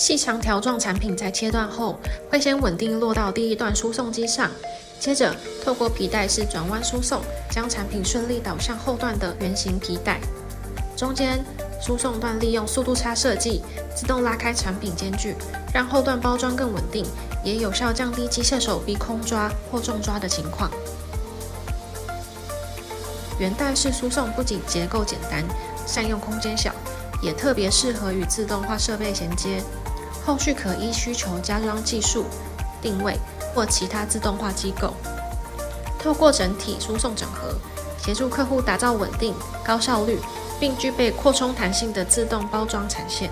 细长条状产品在切断后，会先稳定落到第一段输送机上，接着透过皮带式转弯输送，将产品顺利导向后段的圆形皮带。中间输送段利用速度差设计，自动拉开产品间距，让后段包装更稳定，也有效降低机械手臂空抓或重抓的情况。圆带式输送不仅结构简单，善用空间小，也特别适合与自动化设备衔接。后续可依需求加装技术、定位或其他自动化机构，透过整体输送整合，协助客户打造稳定、高效率，并具备扩充弹性的自动包装产线。